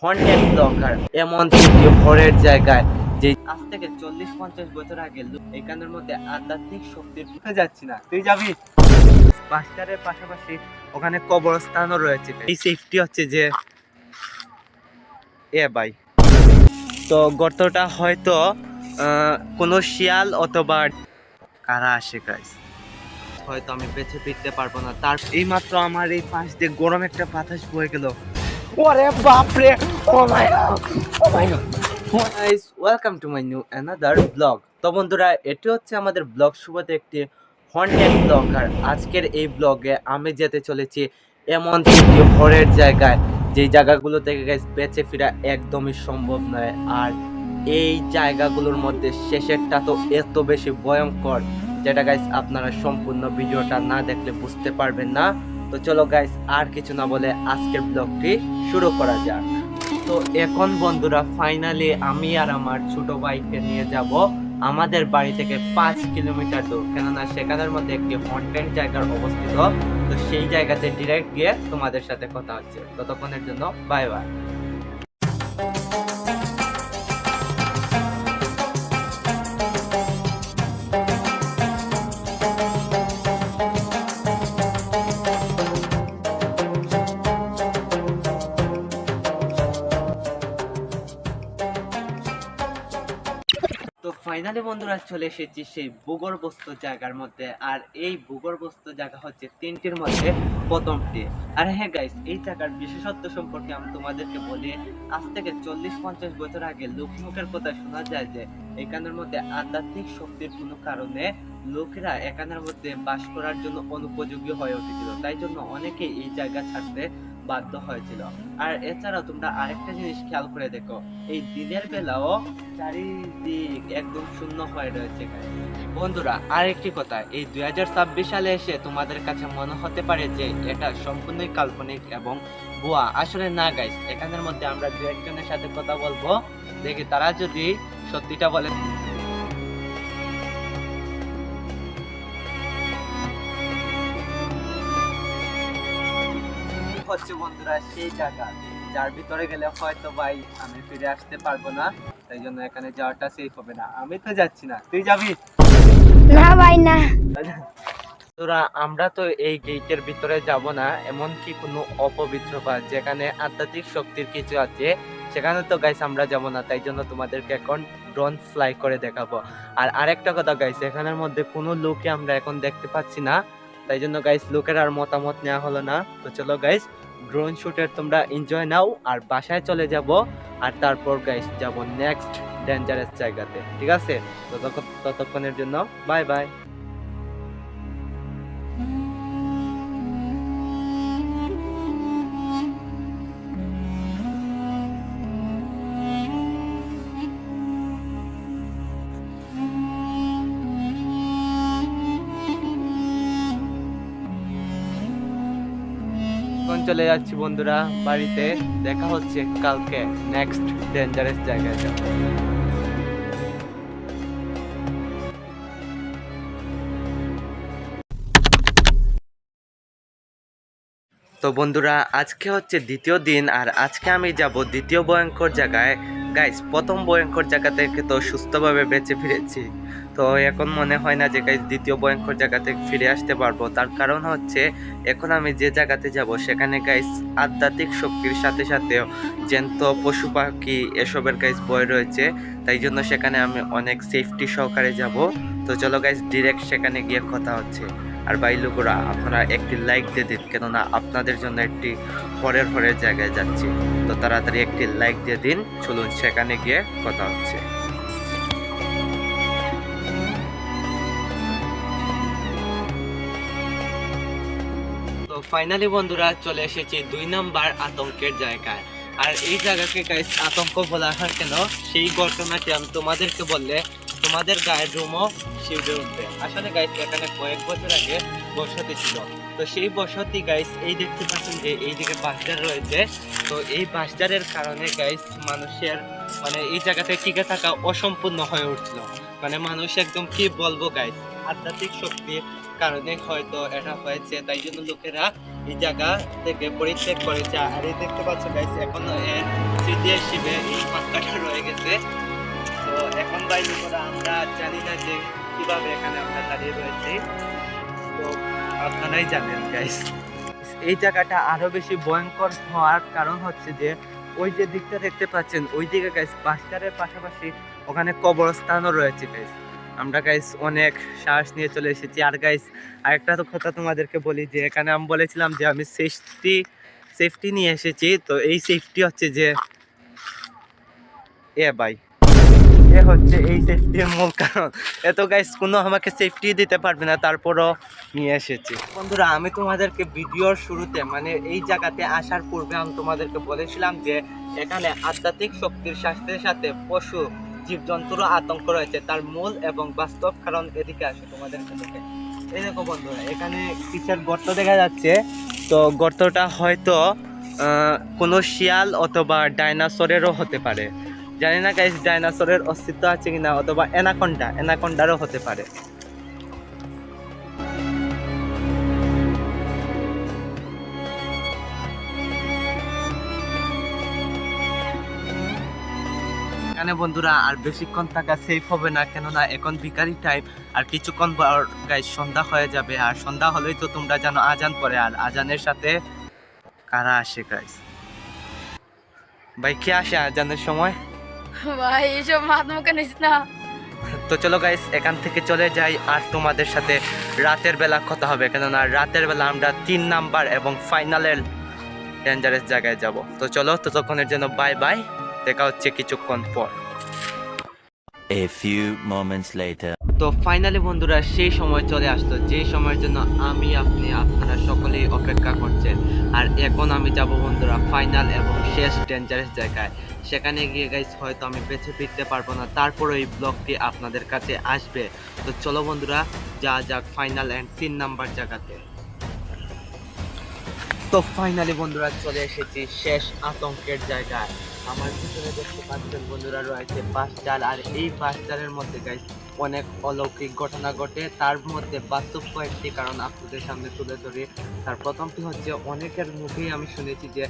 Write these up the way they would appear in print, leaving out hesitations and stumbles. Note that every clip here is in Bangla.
হন্টেড ব্লকার এমন একটি হরের জায়গায় যে আজ থেকে 40-50 বছর আগে এখানের মধ্যে আধ্যাত্মিক শক্তির ঢুকে যাচ্ছি না, তুই যাবি? বাসটারের পাশাপাশি ওখানে কবরস্থানও রয়েছে। এই সেফটি হচ্ছে যে ভাই, তো গর্তটা হয়তো কোনো শিয়াল অথবা কারা আসে গাইস, হয়তো আমি বেঁচে ফিরতে পারবো না। তার এই মাত্র আমার এই পাশ দিয়ে গরম একটা বাতাস বয়ে গেল। ওরে বাপ রে, oh my god, oh my god guys, welcome to my new another blog. তো বন্ধুরা, এটি হচ্ছে আমাদের ব্লগ শুরুতে একটি হন্টেড ব্লগ। আর আজকের এই ব্লগে আমি যেতে চলেছি এমন একটি হরের জায়গায়, যেই জায়গাগুলো থেকে গাইস বেঁচে ফেরা একদমই সম্ভব নয়। আর এই জায়গাগুলোর মধ্যে শেষেরটা তো এত বেশি ভয়ঙ্কর, যেটা গাইস আপনারা সম্পূর্ণ ভিডিওটা না দেখলে বুঝতে পারবেন না। তো চলো গাইস, আর কিছু না বলে আজকের ব্লগটি শুরু করা যাক। তো এখন বন্ধুরা, ফাইনালি আমি আর আমার ছোট ভাইকে নিয়ে যাব আমাদের বাড়ি থেকে 5 কিলোমিটার দূর, কেননা সেখানের মধ্যে একটি হন্টেড জায়গার অবস্থিত। তো সেই জায়গাতে ডিরেক্ট গিয়ে তোমাদের সাথে কথা হচ্ছে। ততক্ষণের জন্য বাই বাই। তো ফাইনালি বন্ধুরা, চলে এসেছি সেই ভূগর্ভস্থ জায়গার মধ্যে। আর এই ভূগর্ভস্থ জায়গা হচ্ছে তিনটির মধ্যে প্রথমটি। আর হ্যাঁ গাইস, এই জায়গার বিশেষত্ব সম্পর্কে আমি তোমাদেরকে বলি। আজ থেকে 40-50 বছর আগে লোকমুখের কথা শোনা যায় যে এখানের মধ্যে আধ্যাত্মিক শক্তির কোনো কারণে লোকেরা এখানের মধ্যে বাস করার জন্য অনুপযোগী হয়ে উঠেছিল। তাই জন্য অনেকে এই জায়গা ছাড়তে বাধ্য হয়েছিল। আর এছাড়াও তোমরা আরেকটা জিনিস খেয়াল করে দেখো, এই দিনের বেলাও চারিদিক একদম শূন্য হয়ে রয়েছে। বন্ধুরা, আরেকটি কথা, এই 2026 সালে এসে তোমাদের কাছে মনে হতে পারে যে এটা সম্পূর্ণই কাল্পনিক এবং ভুয়া। আসলে না গাইস, এখানের মধ্যে আমরা দু একজনের সাথে কথা বলবো, দেখি তারা যদি সত্যিটা বলে। হচ্ছে বন্ধুরা সেই জায়গা যার ভিতরে গেলে হয়তো ভাই আমি ফিরে আসতে পারবো না, তাই জন্য এখানে যাওয়াটা সেফ হবে না। আমি তো যাচ্ছি না, তুই যাবি? না ভাই না। তোরা আমরা তো এই গেটের ভিতরে যাব না, এমনকি কোনো অপবিত্র বা যেখানে আধ্যাত্মিক শক্তির কিছু আছে সেখানে তো গাইস আমরা যাব না। তাই জন্য তোমাদেরকে এখন ড্রোন ফ্লাই করে দেখাবো। আর আরেকটা কথা গাইস, এখানের মধ্যে কোনো লোককে আমরা এখন দেখতে পাচ্ছি না, তাই জন্য গাইস লোকের আর মতামত নেওয়া হলো না। তো চলো গাইস, ড্রোন শুটের তোমরা এনজয় নাও, আর বাসায় চলে যাব। আর তারপর গাইস যাব নেক্সট ডেঞ্জারাস জায়গাতে, ঠিক আছে? ততক্ষণের জন্য বাই বাই। এখন চলে যাচ্ছি বন্ধুরা বাড়িতে, দেখা হচ্ছে কালকে নেক্সট ডেঞ্জারাস জায়গায় যাব। তো বন্ধুরা, আজকে হচ্ছে দ্বিতীয় দিন, আর আজকে আমি যাব দ্বিতীয় ভয়ঙ্কর জায়গায়। গাইস, প্রথম ভয়ঙ্কর জায়গা থেকে তো সুস্থভাবে বেঁচে ফিরেছি, তো এখন মনে হয় না যে গাইস দ্বিতীয় ভয়ঙ্কর জায়গা থেকে ফিরে আসতে পারবো। তার কারণ হচ্ছে এখন আমি যে জায়গাতে যাব সেখানে গাইস আধ্যাত্মিক শক্তির সাথে সাথে জ্যান্ত পশু পাখি এসবের গাইস ভয় রয়েছে। তাই জন্য সেখানে আমি অনেক সেফটি সহকারে যাব। তো চলো গাইস, ডিরেক্ট সেখানে গিয়ে কথা হচ্ছে। আর ভাই লোকেরা, আপনারা একটি লাইক দিয়ে দিন, কেননা আপনাদের জন্য একটি হরের জায়গায় যাচ্ছি। তো তাড়াতাড়ি একটি লাইক দিয়ে দিন, চলুন সেখানে গিয়ে কথা হচ্ছে। তো ফাইনালি বন্ধুরা, চলে এসেছি 2 নাম্বার আতঙ্কের জায়গায়। আর এই জায়গাকে গাইস আতঙ্ক বলা হয় কেন, সেই ঘটনাটি আমি তোমাদেরকে বললে তোমাদের গায়ের রুমও শিউরে উঠবে। আসলে গাইস এখানে কয়েক বছর আগে বসতি ছিল। তো সেই বসতি গাইস, এই দেখতে পাচ্ছেন যে এইদিকে বাঁশঝাড় রয়েছে। তো এই বাঁশঝাড়ের কারণে গাইস মানুষের মানে এই জায়গাতে টিকে থাকা অসম্পূর্ণ হয়ে উঠছিল। মানে মানুষ একদম কি বলবো গাইস, আধ্যাত্মিক শক্তির কারণে হয়তো এটা হয়েছে। তাই জন্য লোকেরা এই জায়গা থেকে পরিত্যাগ করেছে। আর এই দেখতে পাচ্ছ গাইস, এখনো এর দ্বিতীয় শিবে এই পাক্কাটা রয়ে গেছে। তো এখন বাইরে করে আমরা জানি না যে কিভাবে এখানে আমরা দাঁড়িয়ে রয়েছি, তো আপনারাই জানেন গাইস। এই জায়গাটা আরো বেশি ভয়ঙ্কর হওয়ার কারণ হচ্ছে যে ওই যে দিকটা দেখতে পাচ্ছেন ওই দিকে গাইস বাসটারের পাশাপাশি ওখানে কবরস্থানও রয়েছে গাইস। আমরা গাইস অনেক সাহস নিয়ে চলে এসেছি। আর গাইস আরেকটা কথা তোমাদেরকে বলি যে এখানে আমি বলেছিলাম যে আমি সেফটি নিয়ে এসেছি। তো এই সেফটি হচ্ছে যে ভাই এ হচ্ছে এই সেফটির মূল কারণ। এত গাইস কোনো আমাকে সেফটি দিতে পারবে না, তারপরও নিয়ে এসেছি। বন্ধুরা আমি তোমাদেরকে ভিডিওর শুরুতে মানে এই জায়গাতে আসার পূর্বে আমি তোমাদেরকে বলেছিলাম যে এখানে আধ্যাত্মিক শক্তির সাথে সাথে পশু জীবজন্তুরও আতঙ্ক রয়েছে। তার মূল এবং বাস্তব কারণ এদিকে আসে তোমাদেরকে দেখে। এই দেখো বন্ধুরা এখানে কিসের গর্ত দেখা যাচ্ছে। তো গর্তটা হয়তো কোনো শিয়াল অথবা ডাইনোসরেরও হতে পারে। জানি না গাইস ডাইনোসরের অস্তিত্ব আছে কিনা, অথবা অ্যানাকোন্ডারও হতে পারে। এখানে বন্ধুরা আর বেশিক্ষণ থাকা সেফ হবে না, কেননা এখন ভিখারি টাইম। আর কিছুক্ষণ পর গাইস সন্ধ্যা হয়ে যাবে, আর সন্ধ্যা হলেই তো তোমরা জানো আজান পড়ে, আর আজানের সাথে কারা আসে গাইস? ভাই কে আসে আজানের সময়? ভাই এসব মাথা মুখে নিস না। তো চলো গাইস এখান থেকে চলে যাই, আর তোমাদের সাথে রাতের বেলা কথা হবে, কেননা রাতের বেলা আমরা 3 নাম্বার এবং ফাইনালের ডেঞ্জারাস জায়গায় যাব। তো চলো ততক্ষণের জন্য বাই বাই, দেখা হচ্ছে কিছুক্ষণ পর। A few moments later. তো ফাইনালি বন্ধুরা সেই সময় চলে আসতো যে সময়ের জন্য আমি আপনারা সকলেই অপেক্ষা করছেন। আর এখন আমি যাব বন্ধুরা ফাইনাল এবং শেষ ডেঞ্জারাস জায়গায়। সেখানে গিয়ে গাইস হয়তো আমি বেঁচে ফিরতে পারবো না, তারপরে এই ব্লগটি আপনাদের কাছে আসবে। তো চলো বন্ধুরা যা যাক ফাইনাল অ্যান্ড 3 নাম্বার জায়গাতে। তো ফাইনালি বন্ধুরা চলে এসেছি শেষ আতঙ্কের জায়গায়। আমার পিছনে দেখতে পাচ্ছেন বন্ধুরা রয়েছে বাসচাল, আর এই বাসচালের মধ্যে গাইস অনেক অলৌকিক ঘটনা ঘটে। তার মধ্যে বাস্তব কয়েকটি কারণ আপনাদের সামনে তুলে ধরি। তার প্রথমটি হচ্ছে অনেকের মুখেই আমি শুনেছি যে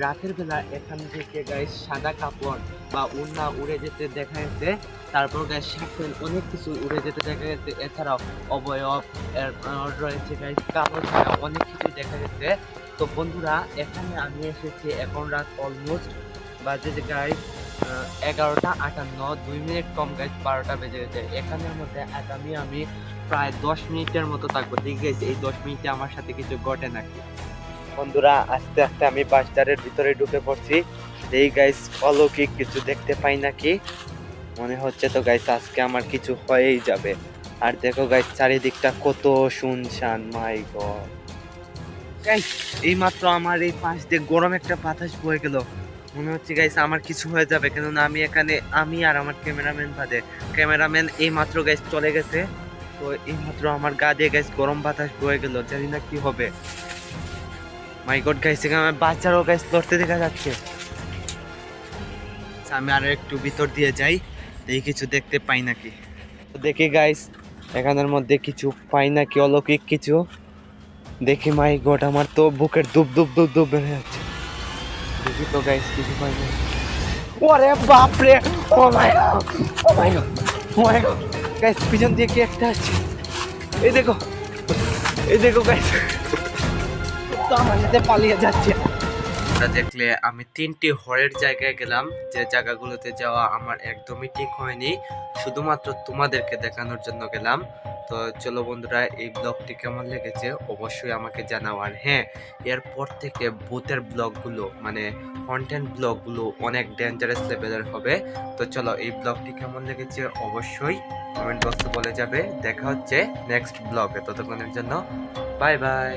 রাতের বেলা এখান থেকে গাইস সাদা কাপড় বা উড়না উড়ে যেতে দেখা গেছে। তারপর গাইস সাথে অনেক কিছু উড়ে যেতে দেখা গেছে। এছাড়াও অবয়ব রয়েছে গাইস, কালো ছাড়া অনেক কিছু দেখা গেছে। তো বন্ধুরা এখানে আমি এসেছি এখন রাত অলমোস্ট বাজে যে গাইস 11টা 58, 2 মিনিট কম গাইস 12টা বেজে গেছে। এখানের মধ্যে আগামী আমি প্রায় 10 মিনিটের মতো থাকবো। ঠিক আছে, এই 10 মিনিটে আমার সাথে কিছু ঘটে নাকি? বন্ধুরা আস্তে আস্তে আমি বাসটারের ভিতরে ঢুকে পড়ছি। এই গাইস অলৌকিক কিছু দেখতে পাই নাকি, মনে হচ্ছে তো গাইস আজকে আমার কিছু হয়েই যাবে। আর দেখো গাইস চারিদিকটা কত শুনশান, মাই গড গাইস। এই মাত্র আমার এই পাশ দিয়ে গরম একটা বাতাস বয়ে গেল, মনে হচ্ছে গাইস আমার কিছু হয়ে যাবে, কেননা আমি আর আমার ক্যামেরাম্যান এই মাত্র গাইস চলে গেছে। তো এই মাত্র আমার গা দিয়ে গাইস গরম বাতাস বয়ে গেল, জানি না কি হবে। মাই গড গাইস এখানে আমার বাচ্চারাও গাইস লড়তে দেখা যাচ্ছে। আমি আরো একটু ভিতর দিয়ে যাই, দেখি কিছু দেখতে পাই নাকি। দেখি গাইস এখানের মধ্যে কিছু পাই নাকি অলৌকিক কিছু দেখি। মাই গড আমার তো বুকের দুব দুব দুব দুব বেড়ে যাচ্ছে। দেখি তো গাইস কিছু পাই না। ওরে বাপ রে, oh my god, oh my god, oh my god guys পিছন দিয়ে কি একটা আসছে। এই দেখো গাইস, তো আমার সাথে পালিয়ে যাচ্ছে। দেখলে আমি 3টি হরের জায়গায় গেলাম, যে জায়গাগুলোতে যাওয়া আমার একদমই ঠিক হয়নি, শুধুমাত্র তোমাদেরকে দেখানোর জন্য গেলাম। তো চলো বন্ধুরা এই ব্লগটি কেমন লেগেছে অবশ্যই আমাকে জানাও। আর হ্যাঁ, এরপর থেকে ভূতের ব্লগগুলো মানে কন্টেন্ট ব্লগগুলো অনেক ডেঞ্জারাস লেভেলের হবে। তো চলো এই ব্লগটি কেমন লেগেছে অবশ্যই কমেন্ট বক্সে বলে যাবে। দেখা হচ্ছে নেক্সট ব্লগে, ততক্ষণের জন্য বাই বাই।